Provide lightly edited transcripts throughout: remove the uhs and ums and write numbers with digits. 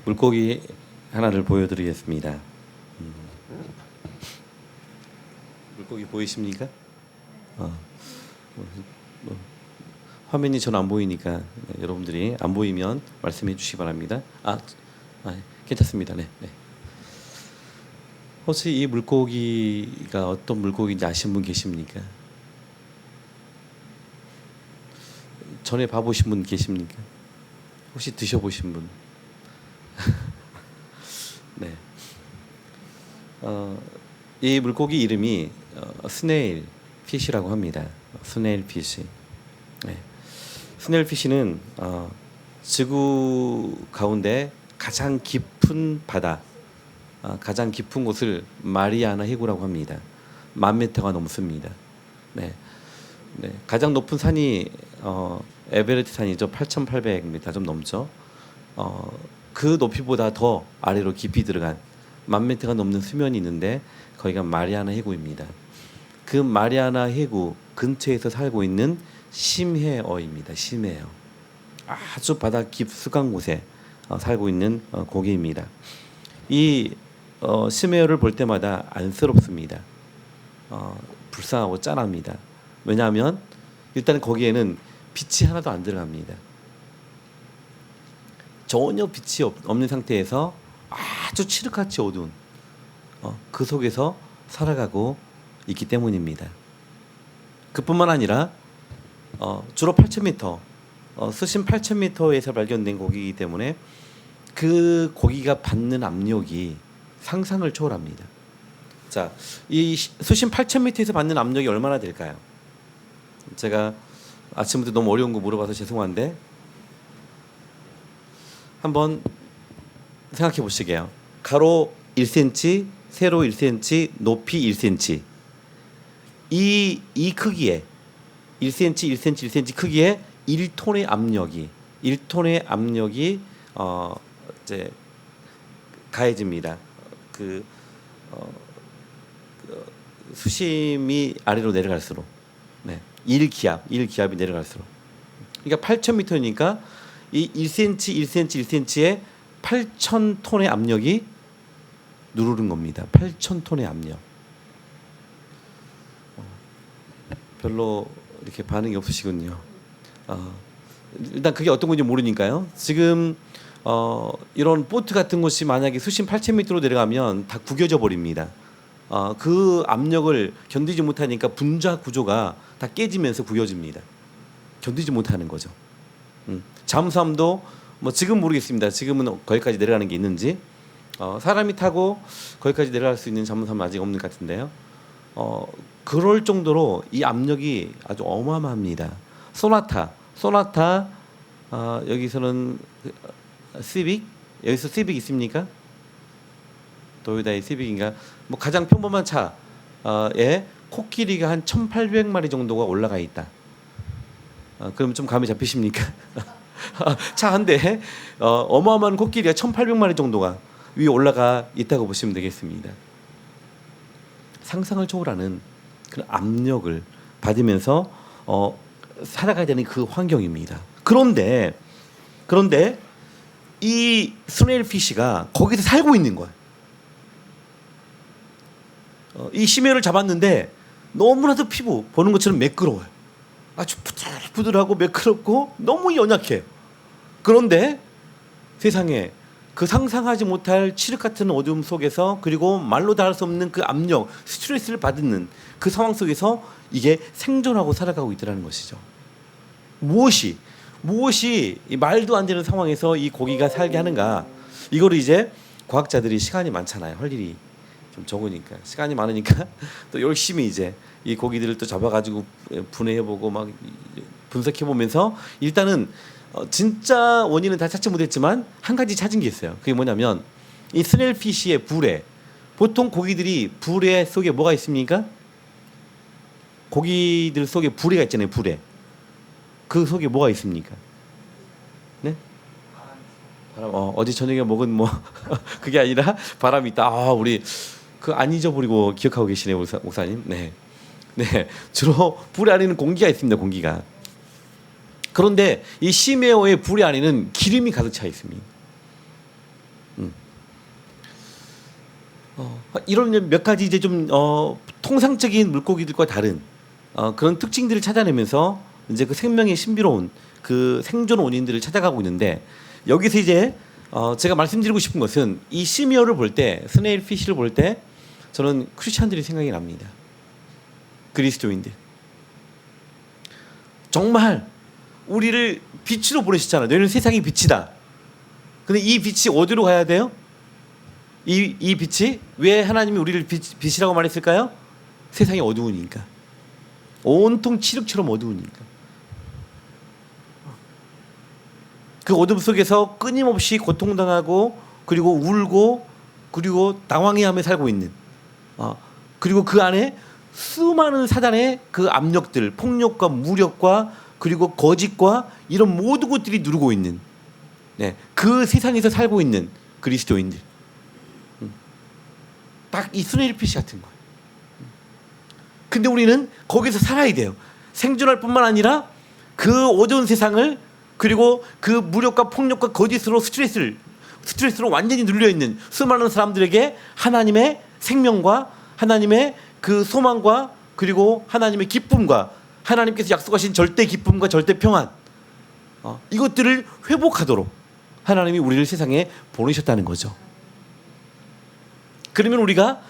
물고기 하나를 보여드리겠습니다. 물고기 보이십니까? 뭐, 화면이 전 안 보이니까 여러분들이 안 보이면 말씀해 주시기 바랍니다. 괜찮습니다. 네. 혹시 이 물고기가 어떤 물고기인지 아시는 분 계십니까? 전에 봐보신 분 계십니까? 혹시 드셔보신 분? 네. 이 물고기 이름이 스네일 피쉬라고 합니다. 스네일 피쉬. 네. 스네일 피쉬는 지구 가운데 가장 깊은 바다, 가장 깊은 곳을 마리아나 해구라고 합니다. 10,000m가 넘습니다. 네. 가장 높은 산이 에베레스트 산이죠. 8,800m 좀 넘죠. 그 높이보다 더 아래로 깊이 들어간 10,000m가 넘는 수면이 있는데 거기가 마리아나 해구입니다. 그 마리아나 해구 근처에서 살고 있는 심해어입니다. 심해어. 아주 바다 깊숙한 곳에 살고 있는 고기입니다. 이 심해어를 볼 때마다 안쓰럽습니다. 불쌍하고 짠합니다. 왜냐하면 일단 거기에는 빛이 하나도 안 들어갑니다. 전혀 빛이 없는 상태에서 아주 칠흑같이 어두운 그 속에서 살아가고 있기 때문입니다. 그뿐만 아니라 주로 8,000m, 수심 8,000m에서 발견된 고기이기 때문에 그 고기가 받는 압력이 상상을 초월합니다. 자, 이 수심 8,000m에서 받는 압력이 얼마나 될까요? 제가 아침부터 너무 어려운 거 물어봐서 죄송한데 한번 생각해 보시게요. 가로 1cm, 세로 1cm, 높이 1cm. 이 크기에 1cm, 1cm, 1cm 크기에 1톤의 압력이 이제 가해집니다. 수심이 아래로 내려갈수록 1기압이 내려갈수록 그러니까 8,000m니까 이 1cm, 1cm, 1cm에 8,000톤의 압력이 누르는 겁니다. 8,000톤의 압력. 별로 이렇게 반응이 없으시군요. 일단 그게 어떤 건지 모르니까요. 지금 이런 보트 같은 곳이 만약에 수심 8,000m로 내려가면 다 구겨져 버립니다. 그 압력을 견디지 못하니까 분자 구조가 다 깨지면서 구겨집니다. 견디지 못하는 거죠. 잠수함도 뭐 지금 모르겠습니다. 지금은 거기까지 내려가는 게 있는지 사람이 타고 거기까지 내려갈 수 있는 잠수함은 아직 없는 것 같은데요. 그럴 정도로 이 압력이 아주 어마어마합니다. 소나타 여기서는 시빅 여기서 시빅 있습니까? 도요다의 시빅인가? 뭐 가장 평범한 차에 코끼리가 한 1,800마리 정도가 올라가 있다. 그럼 좀 감이 잡히십니까? 차 한 대에 어마어마한 코끼리가 1,800마리 정도가 위에 올라가 있다고 보시면 되겠습니다. 상상을 초월하는 그런 압력을 받으면서 살아가야 되는 그 환경입니다. 그런데 이 스네일 피쉬가 거기서 살고 있는 거예요. 이 심해를 잡았는데 너무나도 피부 보는 것처럼 매끄러워요. 아주 부들부들하고 매끄럽고 너무 연약해요. 그런데 세상에 그 상상하지 못할 칠흑 같은 어둠 속에서 그리고 말로 다 할 수 없는 그 압력, 스트레스를 받는 그 상황 속에서 이게 생존하고 살아가고 있다는 것이죠. 무엇이 이 말도 안 되는 상황에서 이 고기가 살게 하는가? 이거를 이제 과학자들이 시간이 많잖아요. 할 일이 좀 적으니까 시간이 많으니까 또 열심히 이제 이 고기들을 또 잡아가지고 분해해보고 막 분석해보면서 일단은 진짜 원인은 다 찾지 못했지만 한 가지 찾은 게 있어요. 그게 뭐냐면 이 스네일 피쉬의 불에 보통 고기들이 불에 속에 뭐가 있습니까? 고기들 속에 불에가 있잖아요. 불에 그 속에 뭐가 있습니까? 네? 바람. 어제 저녁에 먹은 뭐 그게 아니라 바람이 있다. 우리 그 안 잊어버리고 기억하고 계시네요, 목사님. 네. 주로 불 안에는 공기가 있습니다. 공기가. 그런데 이 심해어의 불의 안에는 기름이 가득 차 있습니다. 이런 몇 가지 이제 좀 통상적인 물고기들과 다른 그런 특징들을 찾아내면서 이제 그 생명의 신비로운 그 생존 원인들을 찾아가고 있는데, 여기서 이제 제가 말씀드리고 싶은 것은 이 시미어를 볼 때, 스네일 피쉬를 볼 때 저는 크리스찬들이 생각이 납니다. 그리스도인들. 정말 우리를 빛으로 보내셨잖아요. 너희는 세상의 빛이다. 근데 이 빛이 어디로 가야 돼요? 이 빛이 왜 하나님이 우리를 빛이라고 말했을까요? 세상이 어두우니까. 온통 칠흑처럼 어두우니까. 그 어둠 속에서 끊임없이 고통당하고 그리고 울고 그리고 당황해하며 살고 있는, 그리고 그 안에 수많은 사단의 그 압력들, 폭력과 무력과 그리고 거짓과 이런 모든 것들이 누르고 있는, 그 세상에서 살고 있는 그리스도인들. 딱 이 스네일 피쉬 같은 거예요. 근데 우리는 거기서 살아야 돼요. 생존할 뿐만 아니라 그 어두운 세상을, 그리고 그 무력과 폭력과 거짓으로 스트레스로 완전히 눌려있는 수많은 사람들에게 하나님의 생명과 하나님의 그 소망과 그리고 하나님의 기쁨과 하나님께서 약속하신 절대 기쁨과 절대 평안, 이것들을 회복하도록 하나님이 우리를 세상에 보내셨다는 거죠. 그러면 우리가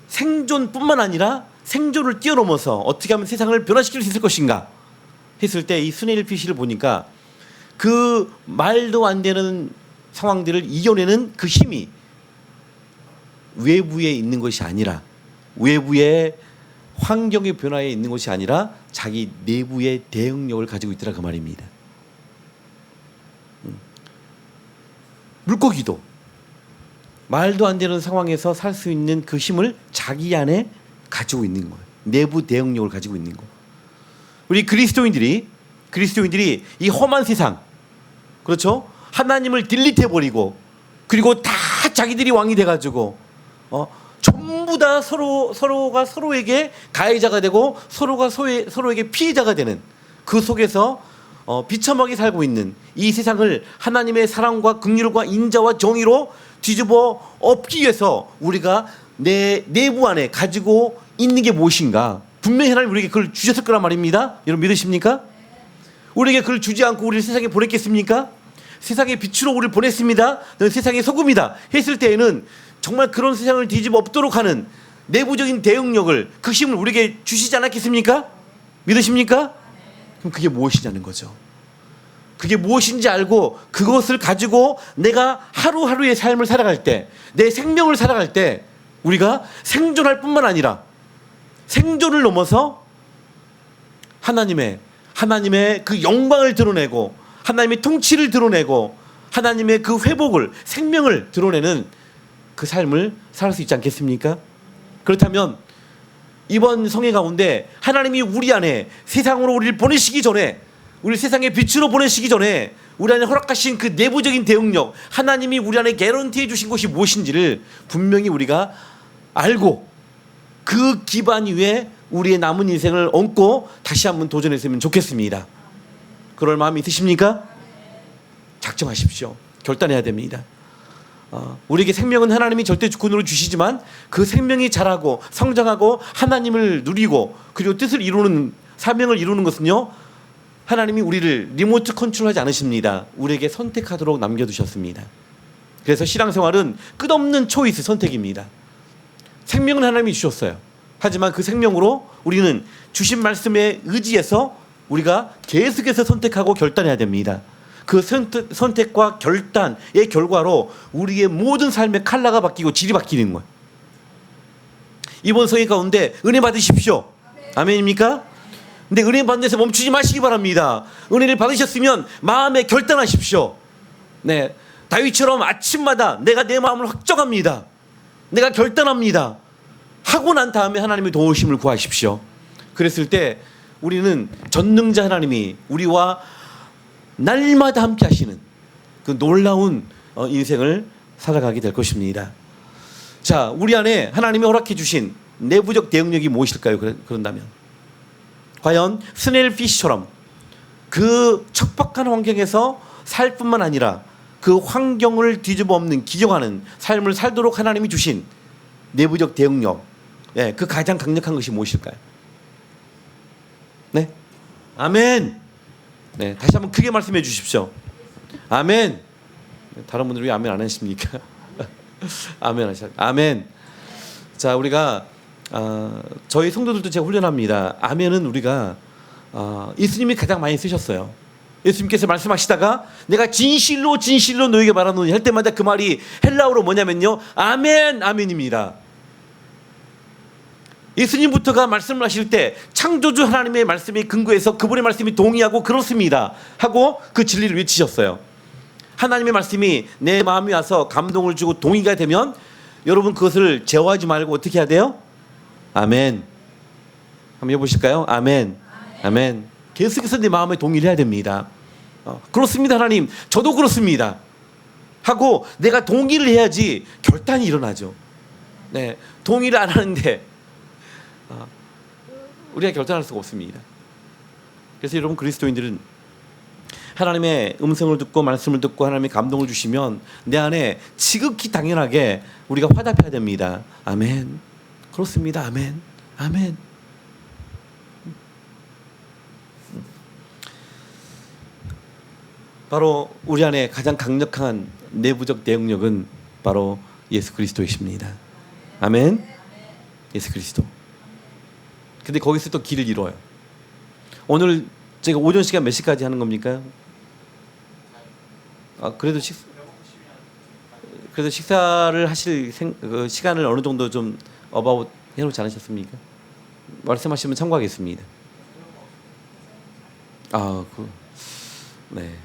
생존뿐만 아니라 생존을 뛰어넘어서 어떻게 하면 세상을 변화시킬 수 있을 것인가 했을 때, 이 스네일 피쉬를 보니까 그 말도 안 되는 상황들을 이겨내는 그 힘이 외부에 있는 것이 아니라, 외부의 환경의 변화에 있는 것이 아니라 자기 내부의 대응력을 가지고 있더라, 그 말입니다. 물고기도 말도 안 되는 상황에서 살 수 있는 그 힘을 자기 안에 가지고 있는 거예요. 내부 대응력을 가지고 있는 거. 우리 그리스도인들이 이 험한 세상, 그렇죠? 하나님을 딜리트해버리고 그리고 다 자기들이 왕이 돼가지고 전부 다 서로가 서로에게 가해자가 되고 서로가 서로에게 피해자가 되는 그 속에서 비참하게 살고 있는 이 세상을 하나님의 사랑과 긍휼과 인자와 정의로 뒤집어 엎기 위해서 우리가 내 내부 안에 가지고 있는 게 무엇인가? 분명히 하나님 우리에게 그걸 주셨을 거란 말입니다. 여러분 믿으십니까? 우리에게 그걸 주지 않고 우리를 세상에 보냈겠습니까? 세상의 빛으로 우리를 보냈습니다. 너는 세상의 소금이다 했을 때에는 정말 그런 세상을 뒤집어 엎도록 하는 내부적인 대응력을, 그 힘을 우리에게 주시지 않았겠습니까? 믿으십니까? 그럼 그게 무엇이냐는 거죠. 그게 무엇인지 알고 그것을 가지고 내가 하루하루의 삶을 살아갈 때, 내 생명을 살아갈 때 우리가 생존할 뿐만 아니라 생존을 넘어서 하나님의 그 영광을 드러내고 하나님의 통치를 드러내고 하나님의 그 회복을, 생명을 드러내는 그 삶을 살 수 있지 않겠습니까? 그렇다면 이번 성회 가운데 하나님이 우리 안에 세상으로 우리를 보내시기 전에, 우리 세상의 빛으로 보내시기 전에 우리 안에 허락하신 그 내부적인 대응력, 하나님이 우리 안에 개런티해 주신 것이 무엇인지를 분명히 우리가 알고 그 기반 위에 우리의 남은 인생을 얹고 다시 한번 도전했으면 좋겠습니다. 그럴 마음이 있으십니까? 작정하십시오. 결단해야 됩니다. 우리에게 생명은 하나님이 절대 주권으로 주시지만 그 생명이 자라고 성장하고 하나님을 누리고 그리고 뜻을 이루는, 사명을 이루는 것은요, 하나님이 우리를 리모트 컨트롤하지 않으십니다. 우리에게 선택하도록 남겨두셨습니다. 그래서 신앙생활은 끝없는 초이스, 선택입니다. 생명은 하나님이 주셨어요. 하지만 그 생명으로 우리는 주신 말씀에 의지해서 우리가 계속해서 선택하고 결단해야 됩니다. 그 선택과 결단의 결과로 우리의 모든 삶의 컬러가 바뀌고 질이 바뀌는 거예요. 이번 성회 가운데 은혜 받으십시오. 아멘입니까? 근데 은혜 받는 데서 멈추지 마시기 바랍니다. 은혜를 받으셨으면 마음에 결단하십시오. 네, 다윗처럼 아침마다 내가 내 마음을 확정합니다. 내가 결단합니다. 하고 난 다음에 하나님의 도우심을 구하십시오. 그랬을 때 우리는 전능자 하나님이 우리와 날마다 함께 하시는 그 놀라운 인생을 살아가게 될 것입니다. 자, 우리 안에 하나님이 허락해 주신 내부적 대응력이 무엇일까요? 그런다면 과연 스네일 피쉬처럼 그 척박한 환경에서 살 뿐만 아니라 그 환경을 뒤집어 엎는, 기경하는 삶을 살도록 하나님이 주신 내부적 대응력, 예, 그 가장 강력한 것이 무엇일까요? 네, 아멘. 네, 다시 한번 크게 말씀해 주십시오. 아멘. 다른 분들 왜 아멘 안 하십니까? 아멘 하셔. 아멘. 자, 우리가 저희 성도들도 제가 훈련합니다. 아멘은 우리가 예수님이 가장 많이 쓰셨어요. 예수님께서 말씀하시다가 내가 진실로 진실로 너에게 말하노니 할 때마다 그 말이 헬라어로 뭐냐면요, 아멘, 아멘입니다. 예수님부터가 말씀을 하실 때 창조주 하나님의 말씀이 근거해서 그분의 말씀이 동의하고 그렇습니다 하고 그 진리를 외치셨어요. 하나님의 말씀이 내 마음에 와서 감동을 주고 동의가 되면 여러분 그것을 제어하지 말고 어떻게 해야 돼요? 아멘. 한번 해보실까요? 아멘. 아멘. 계속해서 내 마음에 동의를 해야 됩니다. 그렇습니다 하나님, 저도 그렇습니다 하고 내가 동의를 해야지 결단이 일어나죠. 네, 동의를 안 하는데 우리가 결단할 수가 없습니다. 그래서 여러분 그리스도인들은 하나님의 음성을 듣고 말씀을 듣고 하나님의 감동을 주시면 내 안에 지극히 당연하게 우리가 화답해야 됩니다. 아멘. 그렇습니다. 아멘. 아멘. 바로 우리 안에 가장 강력한 내부적 대응력은 바로 예수 그리스도이십니다. 아멘. 예수 그리스도. 근데 거기서 또 길을 잃어요. 오늘 제가 오전 시간 몇 시까지 하는 겁니까? 그래도 식사를 하실 시간을 어느 정도 좀 어바웃 해놓지 않으셨습니까? 말씀하시면 참고하겠습니다. 네.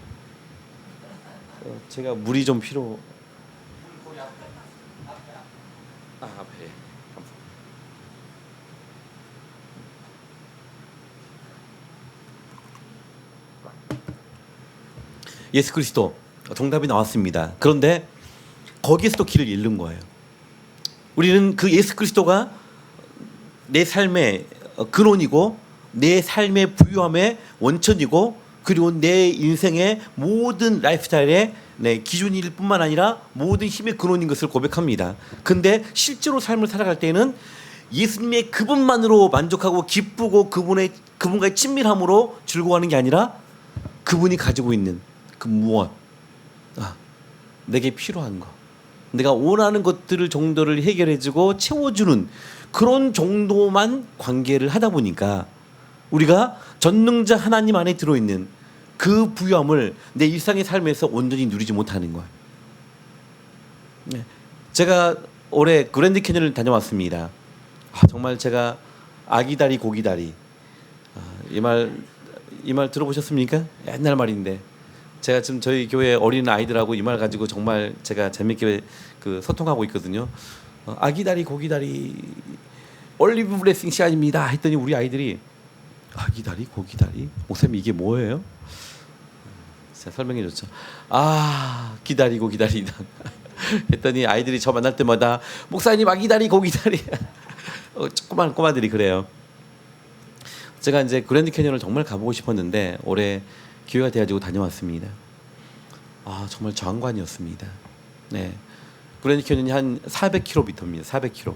제가 물이 좀 필요. 앞에. 예수 그리스도 정답이 나왔습니다. 그런데 거기에서 또 길을 잃는 거예요. 우리는 그 예수 그리스도가 내 삶의 근원이고 내 삶의 부유함의 원천이고 그리고 내 인생의 모든 라이프스타일의 기준일 뿐만 아니라 모든 힘의 근원인 것을 고백합니다. 근데 실제로 삶을 살아갈 때는 예수님의 그분만으로 만족하고 기쁘고 그분과의 친밀함으로 즐거워하는 게 아니라 그분이 가지고 있는 그 무엇, 내게 필요한 거, 내가 원하는 것들을 정도를 해결해주고 채워주는 그런 정도만 관계를 하다 보니까 우리가 전능자 하나님 안에 들어있는 그 부유함을 내 일상의 삶에서 온전히 누리지 못하는 거예요. 제가 올해 그랜드 캐니언을 다녀왔습니다. 정말 제가 아기다리 고기다리, 이 말 들어보셨습니까? 옛날 말인데 제가 지금 저희 교회 어린 아이들하고 이 말 가지고 정말 제가 재밌게 소통하고 있거든요. 아기다리 고기다리 올리브 블레싱 시간입니다 했더니 우리 아이들이 아기다리 고기다리 목사님 이게 뭐예요? 제가 설명해 줬죠. 기다리고 기다리다 했더니 아이들이 저 만날 때마다 목사님 아기다리 고기다리 조그만 꼬마들이 그래요. 제가 이제 그랜드 캐니언을 정말 가보고 싶었는데 올해 기회가 돼가지고 다녀왔습니다. 정말 장관이었습니다. 네, 그랜드 캐니언이 한 400km입니다. 400km.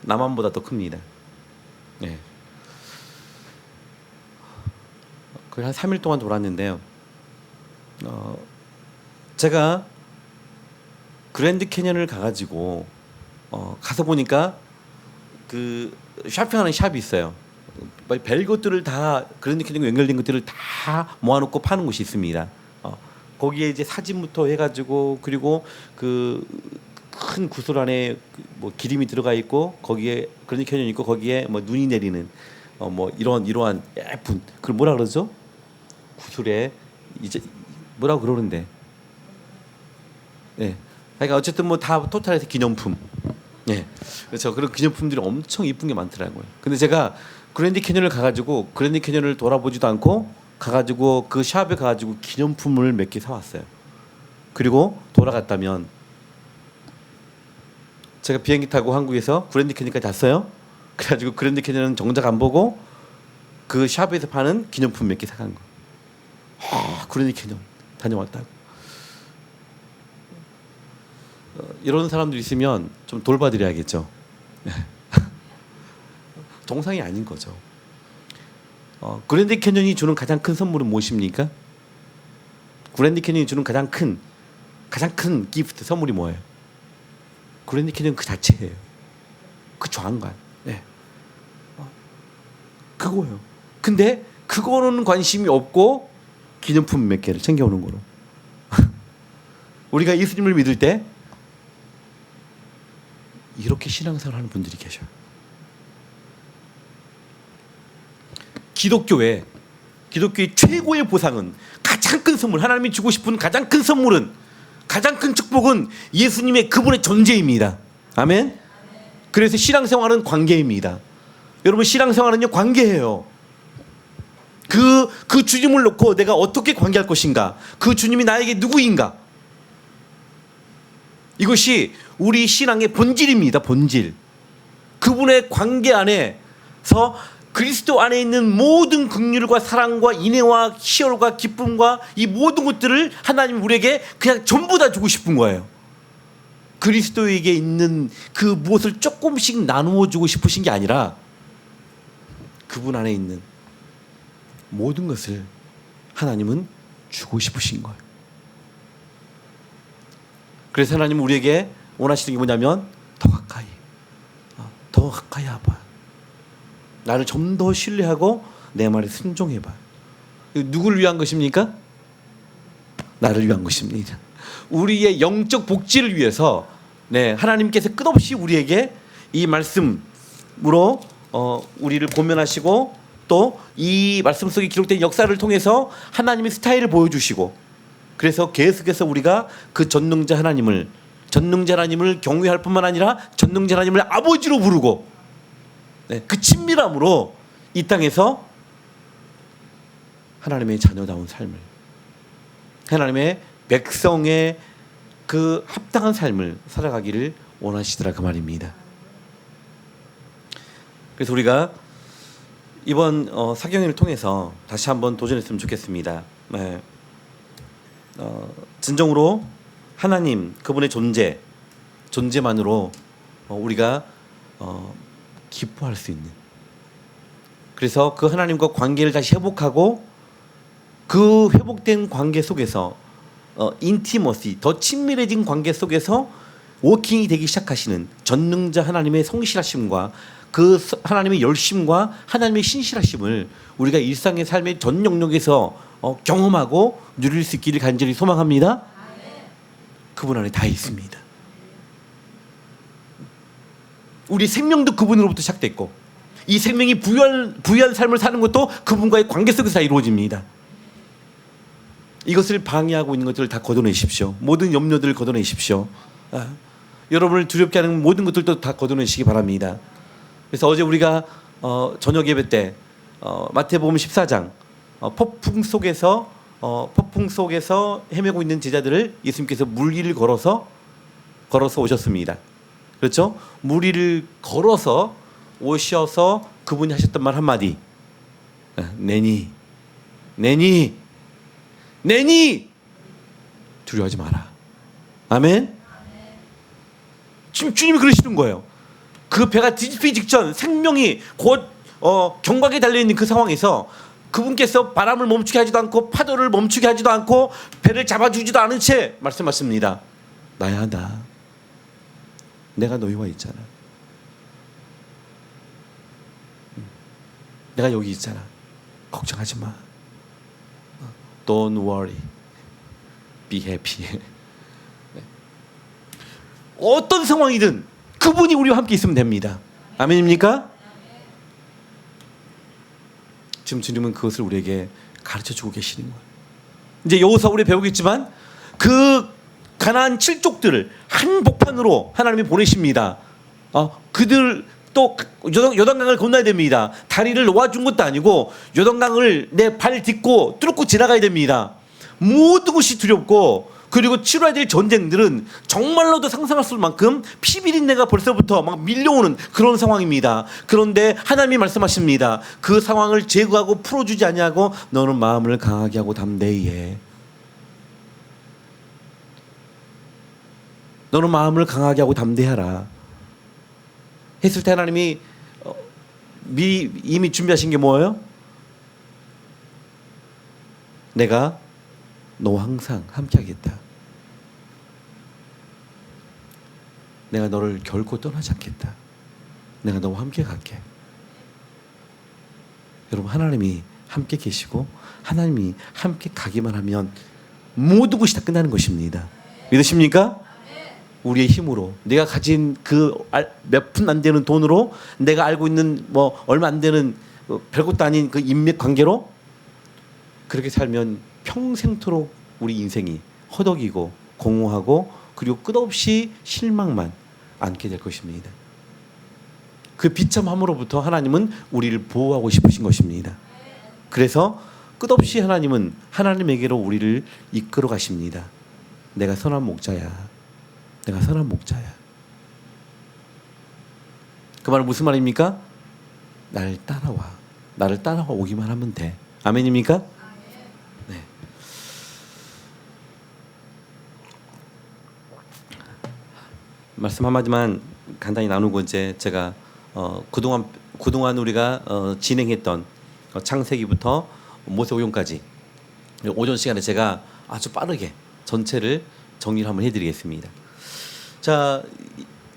남한보다 더 큽니다. 네. 거의 한 3일 동안 돌았는데요. 제가 그랜드 캐니언을 가가지고 가서 보니까 그 쇼핑하는 샵이 있어요. 별것들을 다 그랜드 캐니언과 연결된 것들을 다 모아놓고 파는 곳이 있습니다. 거기에 이제 사진부터 해가지고 그리고 그 큰 구슬 안에 뭐 기름이 들어가 있고 거기에 그랜드 캐니언 있고 거기에 뭐 눈이 내리는 뭐 이러한 예쁜 그걸 뭐라 그러죠? 구슬에 이제 뭐라고 그러는데, 네, 그러니까 어쨌든 뭐 다 토탈해서 기념품. 네, 그렇죠. 그런 기념품들이 엄청 이쁜 게 많더라고요. 근데 제가 그랜드 캐니언을 가가지고 그랜드 캐니언을 돌아보지도 않고 가가지고 그 샵에 가가지고 기념품을 몇 개 사왔어요. 그리고 돌아갔다면 제가 비행기 타고 한국에서 그랜드 캐니언까지 갔어요. 그래가지고 그랜드 캐니언은 정작 안 보고 그 샵에서 파는 기념품 몇 개 사간 거. 그랜드 캐니언 다녀왔다고. 이런 사람들 있으면 좀 돌봐드려야겠죠. 정상이 아닌 거죠. 그랜드 캐년이 주는 가장 큰 선물은 무엇입니까? 그랜드 캐년이 주는 가장 큰 기프트 선물이 뭐예요? 그랜드 캐년 그 자체예요. 그 조항관. 네. 그거예요. 근데 그거는 관심이 없고 기념품 몇 개를 챙겨오는 거로. 우리가 예수님을 믿을 때 이렇게 신앙생활하는 분들이 계셔요. 기독교의 최고의 보상은, 가장 큰 선물, 하나님이 주고 싶은 가장 큰 선물은, 가장 큰 축복은 예수님의 그분의 존재입니다. 아멘. 그래서 신앙생활은 관계입니다. 여러분, 신앙생활은요, 관계예요. 그 주님을 놓고 내가 어떻게 관계할 것인가, 그 주님이 나에게 누구인가, 이것이 우리 신앙의 본질입니다. 본질. 그분의 관계 안에서 그리스도 안에 있는 모든 긍휼과 사랑과 인애와 희열과 기쁨과 이 모든 것들을 하나님 우리에게 그냥 전부 다 주고 싶은 거예요. 그리스도에게 있는 그 무엇을 조금씩 나누어 주고 싶으신 게 아니라 그분 안에 있는 모든 것을 하나님은 주고 싶으신 거예요. 그래서 하나님은 우리에게 원하시는 게 뭐냐면 더 가까이 와봐. 나를 좀 더 신뢰하고 내 말에 순종해봐. 누구를 위한 것입니까? 나를 위한 것입니다. 우리의 영적 복지를 위해서, 네, 하나님께서 끝없이 우리에게 이 말씀으로 우리를 고면하시고, 또 이 말씀 속에 기록된 역사를 통해서 하나님의 스타일을 보여주시고, 그래서 계속해서 우리가 그 전능자 하나님을 경외할 뿐만 아니라 전능자 하나님을 아버지로 부르고, 네, 그 친밀함으로 이 땅에서 하나님의 자녀다운 삶을, 하나님의 백성의 그 합당한 삶을 살아가기를 원하시더라, 그 말입니다. 그래서 우리가 이번 사경회를 통해서 다시 한번 도전했으면 좋겠습니다. 네. 진정으로 하나님 그분의 존재만으로 우리가 기뻐할 수 있는, 그래서 그 하나님과 관계를 다시 회복하고 그 회복된 관계 속에서 인티머시, 더 친밀해진 관계 속에서 워킹이 되기 시작하시는 전능자 하나님의 성실하심과 그 하나님의 열심과 하나님의 신실하심을 우리가 일상의 삶의 전 영역에서 경험하고 누릴 수 있기를 간절히 소망합니다. 그분 안에 다 있습니다. 우리 생명도 그분으로부터 시작됐고, 이 생명이 부유한 삶을 사는 것도 그분과의 관계 속에서 이루어집니다. 이것을 방해하고 있는 것들을 다 걷어내십시오. 모든 염려들을 걷어내십시오. 여러분을 두렵게 하는 모든 것들도 다 걷어내시기 바랍니다. 그래서 어제 우리가 저녁 예배 때 마태복음 14장 폭풍 속에서 헤매고 있는 제자들을 예수님께서 물 위를 걸어서 오셨습니다. 그렇죠? 물 위를 걸어서 오셔서 그분이 하셨던 말 한마디, 내니 두려워하지 마라. 아멘. 지금 주님이 그러시는 거예요. 그 배가 뒤집히기 직전, 생명이 곧 경각에 달려있는 그 상황에서 그분께서 바람을 멈추게 하지도 않고 파도를 멈추게 하지도 않고 배를 잡아주지도 않은 채 말씀하십니다. 나야, 내가 너희와 있잖아. 내가 여기 있잖아. 걱정하지 마. Don't worry. Be happy. 어떤 상황이든 그분이 우리와 함께 있으면 됩니다. 아멘입니까? 지금 주님은 그것을 우리에게 가르쳐주고 계시는 거예요. 이제 여호수아 우리 배우겠지만 그 가나안 7족들을 한복판으로 하나님이 보내십니다. 그들 또 요단강을 건너야 됩니다. 다리를 놓아준 것도 아니고 요단강을 내 발 딛고 뚫고 지나가야 됩니다. 모든 것이 두렵고, 그리고 치러야 될 전쟁들은 정말로도 상상할 수 없을 만큼 피비린내가 벌써부터 막 밀려오는 그런 상황입니다. 그런데 하나님이 말씀하십니다. 그 상황을 제거하고 풀어주지 아니하고 너는 마음을 강하게 하고 담대히 해. 너는 마음을 강하게 하고 담대하라. 했을 때 하나님이 미리 이미 준비하신 게 뭐예요? 내가 너와 항상 함께하겠다. 내가 너를 결코 떠나지 않겠다. 내가 너와 함께 갈게. 여러분, 하나님이 함께 계시고 하나님이 함께 가기만 하면 모든 것이 다 끝나는 것입니다. 믿으십니까? 우리의 힘으로, 내가 가진 그 몇 푼 안 되는 돈으로, 내가 알고 있는 뭐 얼마 안 되는 별것도 아닌 그 인맥 관계로 그렇게 살면 평생토록 우리 인생이 허덕이고 공허하고 그리고 끝없이 실망만 안게 될 것입니다. 그 비참함으로부터 하나님은 우리를 보호하고 싶으신 것입니다. 그래서 끝없이 하나님은 하나님에게로 우리를 이끌어 가십니다. 내가 선한 목자야. 내가 선한 목자야. 그 말은 무슨 말입니까? 나를 따라와. 나를 따라와 오기만 하면 돼. 아멘입니까? 네. 말씀 한마디만 간단히 나누고 이제 제가 그동안 우리가 진행했던 창세기부터 모세오경까지 오전 시간에 제가 아주 빠르게 전체를 정리를 한번 해드리겠습니다. 자,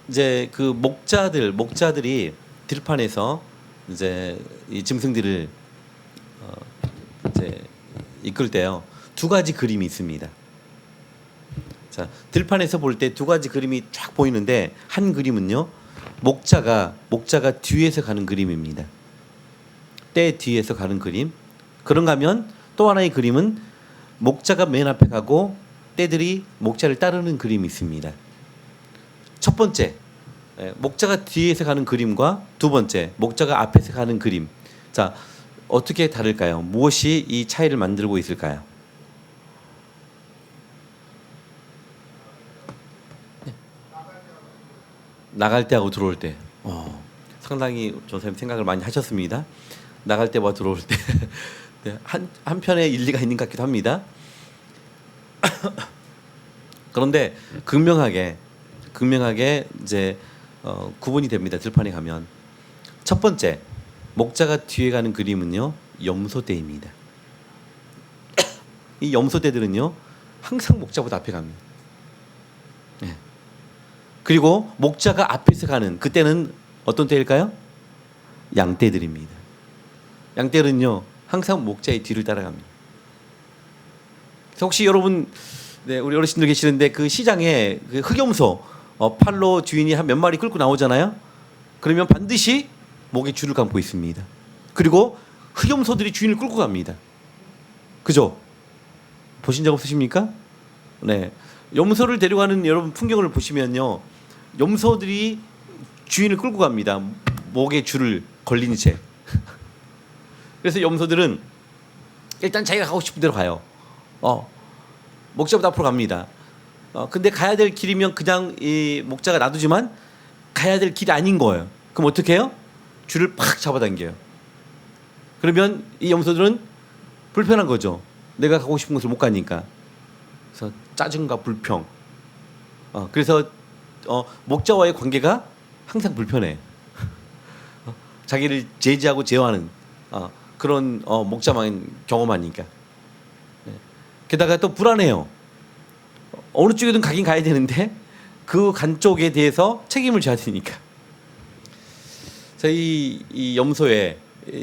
이제 그 목자들이 들판에서 이제 이 짐승들을 이제 이끌 때요, 두 가지 그림이 있습니다. 자, 들판에서 볼 때 두 가지 그림이 쫙 보이는데, 한 그림은요, 목자가 뒤에서 가는 그림입니다. 떼 뒤에서 가는 그림. 그런가 하면 또 하나의 그림은 목자가 맨 앞에 가고 떼들이 목자를 따르는 그림이 있습니다. 첫 번째, 목자가 뒤에서 가는 그림과 두 번째, 목자가 앞에서 가는 그림. 자, 어떻게 다를까요? 무엇이 이 차이를 만들고 있을까요? 나갈 때하고 들어올 때. 상당히 전사님 생각을 많이 하셨습니다. 나갈 때와 들어올 때. 네, 한편에 일리가 있는 것 같기도 합니다. 그런데 극명하게 이제 구분이 됩니다. 들판에 가면. 첫 번째, 목자가 뒤에 가는 그림은요, 염소떼입니다. 이 염소떼들은요, 항상 목자보다 앞에 갑니다. 네. 그리고 목자가 앞에서 가는 그때는 어떤 때일까요? 양떼들입니다. 양떼는요, 항상 목자의 뒤를 따라갑니다. 그래서 혹시 여러분, 네, 우리 어르신들 계시는데 그 시장에 그 흑염소 팔로 주인이 한 몇 마리 끌고 나오잖아요. 그러면 반드시 목에 줄을 감고 있습니다. 그리고 흑염소들이 주인을 끌고 갑니다. 그죠? 보신 적 없으십니까? 네. 염소를 데려가는 여러분 풍경을 보시면요, 염소들이 주인을 끌고 갑니다. 목에 줄을 걸린 채. 그래서 염소들은 일단 자기가 가고 싶은 대로 가요. 목자보다 앞으로 갑니다. 근데 가야 될 길이면 그냥 이 목자가 놔두지만 가야 될 길이 아닌 거예요. 그럼 어떻게 해요? 줄을 팍 잡아당겨요. 그러면 이 염소들은 불편한 거죠. 내가 가고 싶은 곳을 못 가니까. 그래서 짜증과 불평. 그래서 목자와의 관계가 항상 불편해. 자기를 제지하고 제어하는 그런 목자만 경험하니까. 네. 게다가 또 불안해요. 어느 쪽이든 가긴 가야 되는데 그 간 쪽에 대해서 책임을 져야 되니까. 이 염소에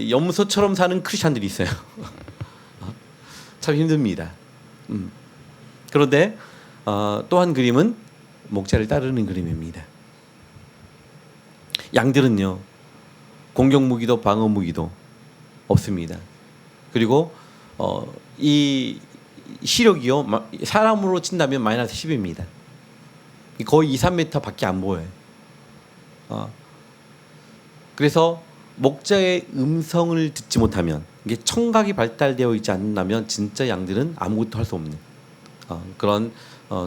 염소처럼 사는 크리스찬들이 있어요. 참 힘듭니다. 그런데 또 한 그림은 목자를 따르는 그림입니다. 양들은요, 공격 무기도 방어 무기도 없습니다. 그리고 이 시력이요, 사람으로 친다면 마이너스 10입니다. 거의 2, 3m 밖에 안 보여요. 그래서 목자의 음성을 듣지 못하면, 이게 청각이 발달되어 있지 않는다면 진짜 양들은 아무것도 할 수 없는 그런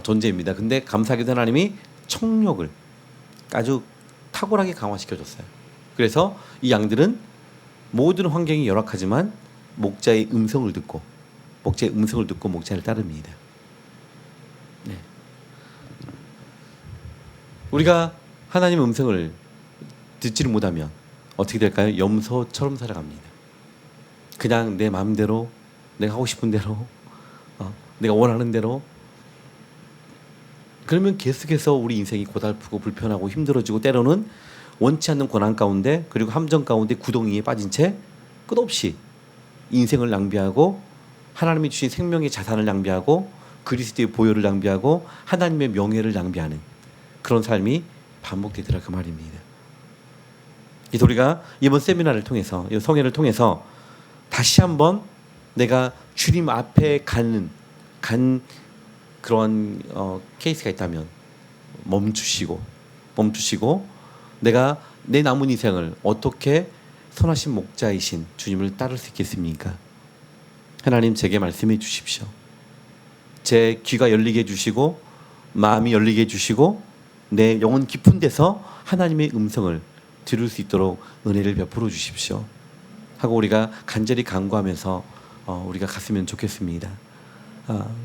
존재입니다. 근데 감사하게도 하나님이 청력을 아주 탁월하게 강화시켜줬어요. 그래서 이 양들은 모든 환경이 열악하지만 목자의 음성을 듣고 목자를 따릅니다. 네. 우리가 하나님의 음성을 듣지를 못하면 어떻게 될까요? 염소처럼 살아갑니다. 그냥 내 마음대로, 내가 하고 싶은 대로, 내가 원하는 대로. 그러면 계속해서 우리 인생이 고달프고 불편하고 힘들어지고, 때로는 원치 않는 고난 가운데, 그리고 함정 가운데 구덩이에 빠진 채 끝없이 인생을 낭비하고, 하나님이 주신 생명의 자산을 낭비하고, 그리스도의 보혈을 낭비하고, 하나님의 명예를 낭비하는 그런 삶이 반복되더라, 그 말입니다. 그래서 우리가 이번 세미나를 통해서, 이 성회를 통해서 다시 한번 내가 주님 앞에 간 그런 케이스가 있다면 멈추시고 내가 내 남은 인생을 어떻게 선하신 목자이신 주님을 따를 수 있겠습니까? 하나님, 제게 말씀해 주십시오. 제 귀가 열리게 해주시고 마음이 열리게 해주시고 내 영혼 깊은 데서 하나님의 음성을 들을 수 있도록 은혜를 베풀어 주십시오 하고 우리가 간절히 간구하면서 우리가 갔으면 좋겠습니다.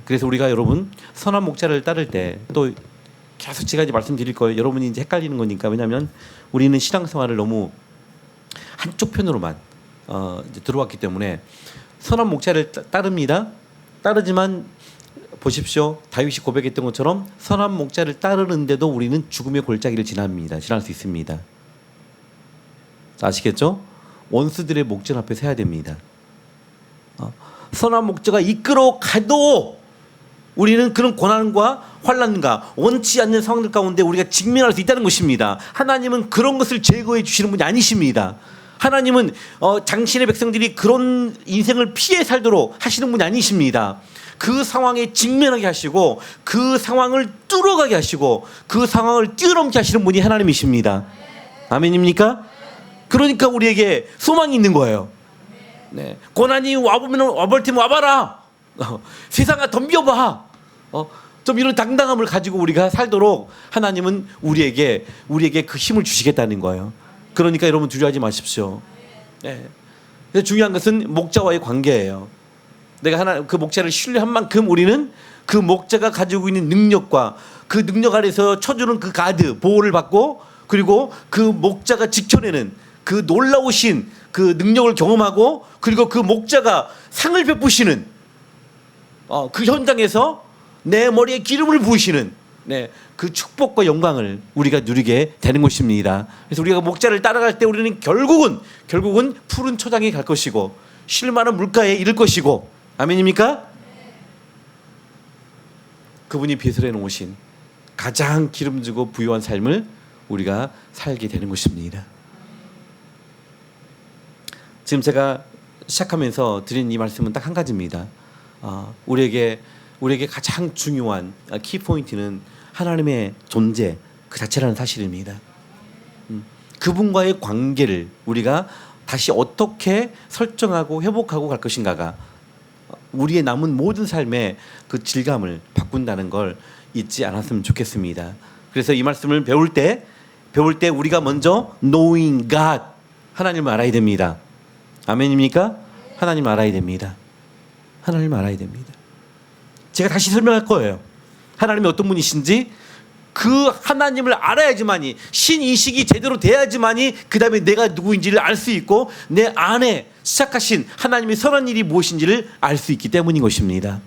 그래서 우리가 여러분 선한 목자를 따를 때, 또 계속 제가 이제 말씀드릴 거예요. 여러분이 이제 헷갈리는 거니까. 왜냐하면 우리는 신앙생활을 너무 한쪽 편으로만 이제 들어왔기 때문에 선한 목자를 따릅니다. 따르지만 보십시오. 다윗이 고백했던 것처럼 선한 목자를 따르는데도 우리는 죽음의 골짜기를 지날 수 있습니다. 아시겠죠? 원수들의 목전 앞에 서야 됩니다. 선한 목자가 이끌어 가도 우리는 그런 고난과 환난과 원치 않는 상황들 가운데 우리가 직면할 수 있다는 것입니다. 하나님은 그런 것을 제거해 주시는 분이 아니십니다. 하나님은 당신의 백성들이 그런 인생을 피해 살도록 하시는 분이 아니십니다. 그 상황에 직면하게 하시고 그 상황을 뚫어가게 하시고 그 상황을 뛰어넘게 하시는 분이 하나님이십니다. 아멘입니까? 그러니까 우리에게 소망이 있는 거예요. 네. 고난이 와볼 테면 와봐라. 세상아 덤벼봐. 좀 이런 당당함을 가지고 우리가 살도록 하나님은 우리에게 그 힘을 주시겠다는 거예요. 그러니까 여러분 두려워하지 마십시오. 네. 중요한 것은 목자와의 관계예요. 내가 그 목자를 신뢰한 만큼 우리는 그 목자가 가지고 있는 능력과 그 능력 아래서 쳐주는 그 가드 보호를 받고, 그리고 그 목자가 지켜내는 그 놀라우신 그 능력을 경험하고, 그리고 그 목자가 상을 베푸시는 그 현장에서 내 머리에 기름을 부으시는 그 축복과 영광을 우리가 누리게 되는 것입니다. 그래서 우리가 목자를 따라갈 때 우리는 결국은 푸른 초장에 갈 것이고 쉴 만한 물가에 이를 것이고, 아멘입니까? 그분이 베들레헴에 오신 가장 기름지고 부유한 삶을 우리가 살게 되는 것입니다. 지금 제가 시작하면서 드린 이 말씀은 딱 한 가지입니다. 우리에게 가장 중요한 키포인트는 하나님의 존재 그 자체라는 사실입니다. 그분과의 관계를 우리가 다시 어떻게 설정하고 회복하고 갈 것인가가 우리의 남은 모든 삶의 그 질감을 바꾼다는 걸 잊지 않았으면 좋겠습니다. 그래서 이 말씀을 배울 때 우리가 먼저 knowing God, 하나님을 알아야 됩니다. 아멘입니까? 하나님 알아야 됩니다. 하나님 알아야 됩니다. 제가 다시 설명할 거예요. 하나님이 어떤 분이신지 그 하나님을 알아야지만이, 신인식이 제대로 돼야지만이 그 다음에 내가 누구인지를 알 수 있고 내 안에 시작하신 하나님의 선한 일이 무엇인지를 알 수 있기 때문인 것입니다.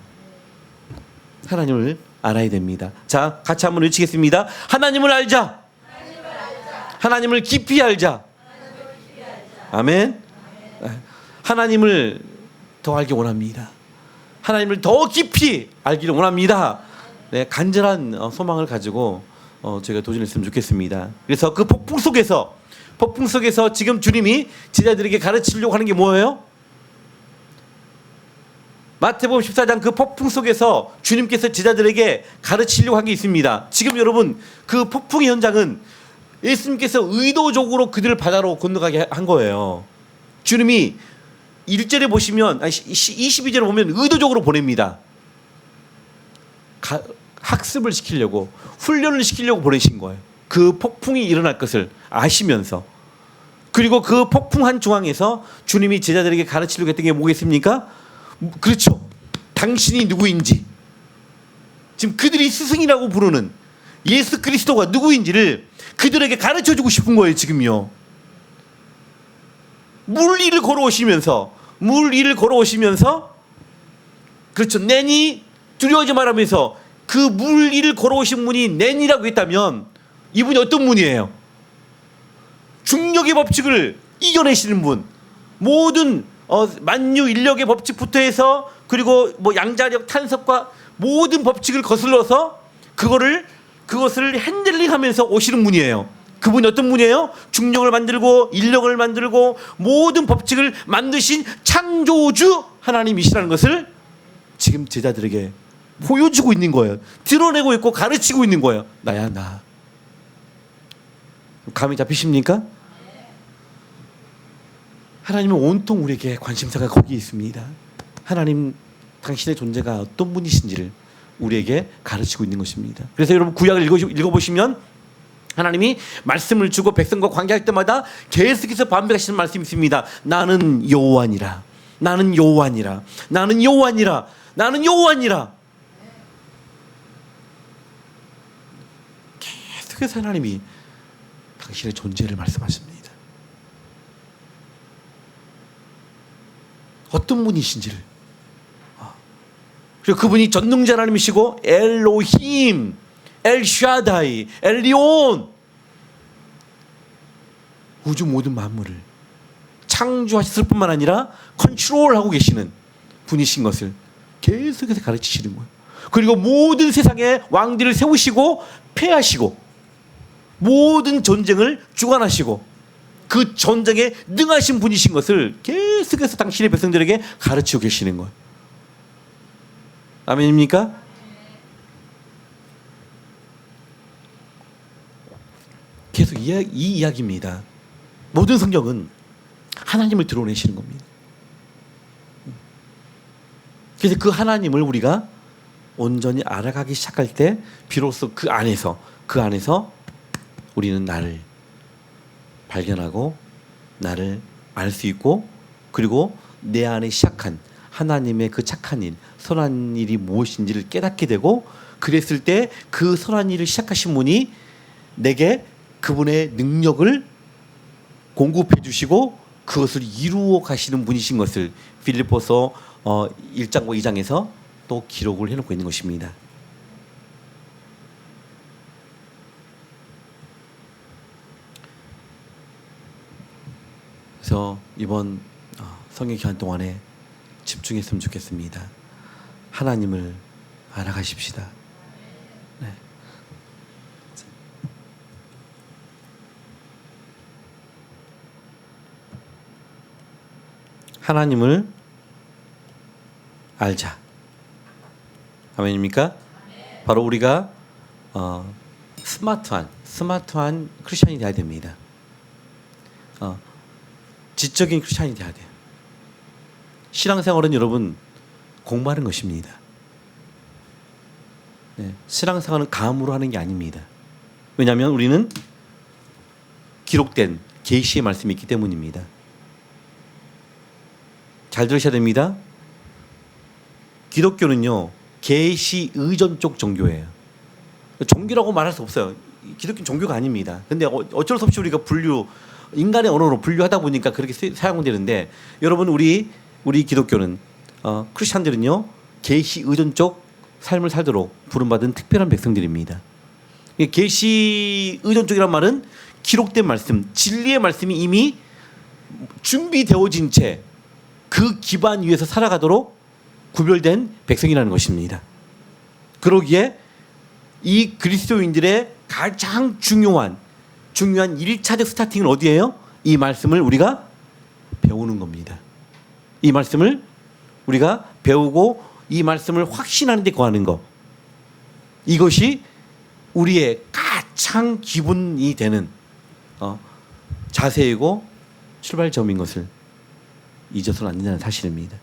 하나님을 알아야 됩니다. 자, 같이 한번 외치겠습니다. 하나님을 알자. 하나님을 깊이 알자. 아멘. 하나님을 더 알기 원합니다. 하나님을 더 깊이 알기를 원합니다. 네, 간절한 소망을 가지고 저희가 도전했으면 좋겠습니다. 그래서 그 폭풍 속에서 지금 주님이 제자들에게 가르치려고 하는 게 뭐예요? 마태복음 14장 그 폭풍 속에서 주님께서 제자들에게 가르치려고 한 게 있습니다. 지금 여러분 그 폭풍의 현장은 예수님께서 의도적으로 그들을 바다로 건너가게 한 거예요. 주님이 1절에 보시면 22절에 보면 의도적으로 보냅니다. 학습을 시키려고, 훈련을 시키려고 보내신 거예요. 그 폭풍이 일어날 것을 아시면서. 그리고 그 폭풍한 중앙에서 주님이 제자들에게 가르치려고 했던 게 뭐겠습니까? 그렇죠. 당신이 누구인지, 지금 그들이 스승이라고 부르는 예수 그리스도가 누구인지를 그들에게 가르쳐주고 싶은 거예요. 지금요. 물 위를 걸어오시면서 그렇죠. 내니 두려워하지 말라면서 그 물 위를 걸어오신 분이 낸이라고 했다면 이분이 어떤 분이에요? 중력의 법칙을 이겨내시는 분. 모든 만유 인력의 법칙부터 해서 그리고 뭐 양자력 탄석과 모든 법칙을 거슬러서 그것을 핸들링하면서 오시는 분이에요. 그분이 어떤 분이에요? 중력을 만들고 인력을 만들고 모든 법칙을 만드신 창조주 하나님이시라는 것을 지금 제자들에게 보여주고 있는 거예요. 드러내고 있고 가르치고 있는 거예요. 나야 나. 감이 잡히십니까? 하나님은 온통 우리에게 관심사가 거기에 있습니다. 하나님 당신의 존재가 어떤 분이신지를 우리에게 가르치고 있는 것입니다. 그래서 여러분 구약을 읽어보시면 하나님이 말씀을 주고 백성과 관계할 때마다 계속해서 반복하시는 말씀이 있습니다. 나는 여호와니라. 나는 여호와니라. 나는 여호와니라. 나는 여호와니라. 계속해서 하나님이 당신의 존재를 말씀하십니다. 어떤 분이신지를. 그리고 그분이 전능자 하나님이시고 엘로힘, 엘샤다이, 엘리온, 우주 모든 만물을 창조하셨을 뿐만 아니라 컨트롤하고 계시는 분이신 것을 계속해서 가르치시는 거예요. 그리고 모든 세상에 왕들을 세우시고 폐하시고 모든 전쟁을 주관하시고 그 전쟁에 능하신 분이신 것을 계속해서 당신의 백성들에게 가르치고 계시는 거예요. 아멘입니까? 계속 이 이야기입니다. 모든 성경은 하나님을 드러내시는 겁니다. 그래서 그 하나님을 우리가 온전히 알아가기 시작할 때 비로소 그 안에서 우리는 나를 발견하고 나를 알 수 있고 그리고 내 안에 시작한 하나님의 그 착한 일, 선한 일이 무엇인지를 깨닫게 되고 그랬을 때 그 선한 일을 시작하신 분이 내게 그분의 능력을 공급해 주시고 그것을 이루어 가시는 분이신 것을 빌립보서 1장과 2장에서 또 기록을 해놓고 있는 것입니다. 그래서 이번 성경 기간 동안에 집중했으면 좋겠습니다. 하나님을 알아가십시다. 네. 하나님을 알자. 아멘입니까? 바로 우리가 스마트한 크리스찬이 돼야 됩니다. 지적인 크리스찬이 돼야 돼요. 신앙생활은 여러분 공부하는 것입니다. 네, 신앙생활은 감으로 하는 게 아닙니다. 왜냐하면 우리는 기록된 계시의 말씀이 있기 때문입니다. 잘 들으셔야 됩니다. 기독교는요 계시 의존적 종교예요. 종교라고 말할 수 없어요. 기독교는 종교가 아닙니다. 근데 어쩔 수 없이 우리가 인간의 언어로 분류하다 보니까 그렇게 사용되는데 여러분 우리 기독교는 크리스찬들은요 계시 의존적 삶을 살도록 부름받은 특별한 백성들입니다. 계시 의존적이란 말은 기록된 말씀, 진리의 말씀이 이미 준비되어진 채 그 기반 위에서 살아가도록 구별된 백성이라는 것입니다. 그러기에 이 그리스도인들의 가장 중요한 1차적 스타팅은 어디예요? 이 말씀을 우리가 배우는 겁니다. 이 말씀을 우리가 배우고 이 말씀을 확신하는 데 거하는 것. 이것이 우리의 가장 기본이 되는 자세이고 출발점인 것을 잊어서는 안 된다는 사실입니다.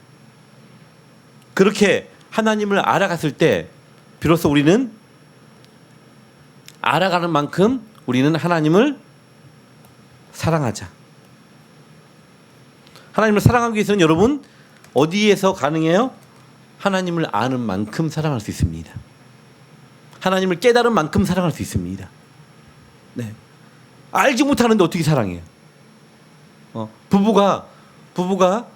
그렇게 하나님을 알아갔을 때 비로소 우리는 알아가는 만큼 우리는 하나님을 사랑하자. 하나님을 사랑하기 위해서는 여러분 어디에서 가능해요? 하나님을 아는 만큼 사랑할 수 있습니다. 하나님을 깨달은 만큼 사랑할 수 있습니다. 네. 알지 못하는데 어떻게 사랑해요? 부부가 부부가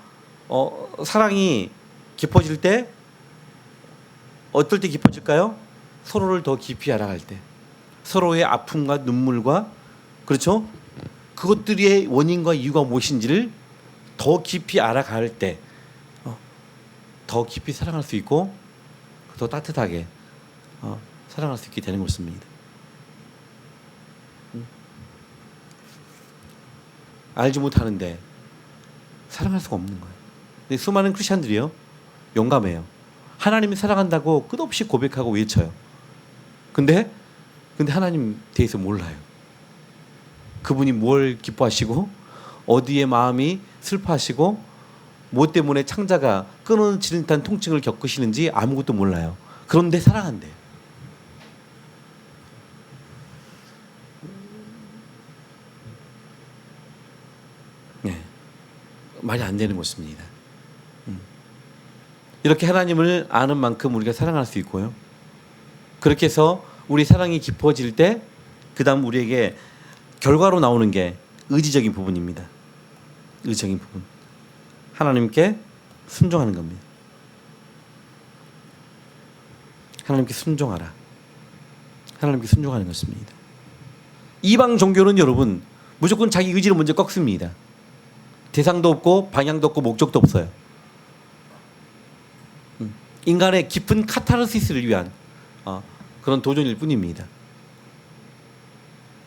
사랑이 깊어질 때 어떨 때 깊어질까요? 서로를 더 깊이 알아갈 때, 서로의 아픔과 눈물과 그렇죠? 그것들의 원인과 이유가 무엇인지를 더 깊이 알아갈 때, 더 깊이 사랑할 수 있고 더 따뜻하게 사랑할 수 있게 되는 것입니다. 알지 못하는데 사랑할 수가 없는 거예요. 근데 수많은 크리스천들이요 용감해요. 하나님이 사랑한다고 끝없이 고백하고 외쳐요. 근데 하나님 대해서 몰라요. 그분이 뭘 기뻐하시고 어디에 마음이 슬퍼하시고 뭐 때문에 창자가 끊어지는 듯한 통증을 겪으시는지 아무것도 몰라요. 그런데 사랑한대요. 네, 말이 안 되는 것입니다. 이렇게 하나님을 아는 만큼 우리가 사랑할 수 있고요. 그렇게 해서 우리 사랑이 깊어질 때 그 다음 우리에게 결과로 나오는 게 의지적인 부분입니다. 의지적인 부분. 하나님께 순종하는 겁니다. 하나님께 순종하라. 하나님께 순종하는 것입니다. 이방 종교는 여러분 무조건 자기 의지를 먼저 꺾습니다. 대상도 없고 방향도 없고 목적도 없어요. 인간의 깊은 카타르시스를 위한 그런 도전일 뿐입니다.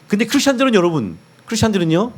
근데 크리스천들은 여러분, 크리스천들은요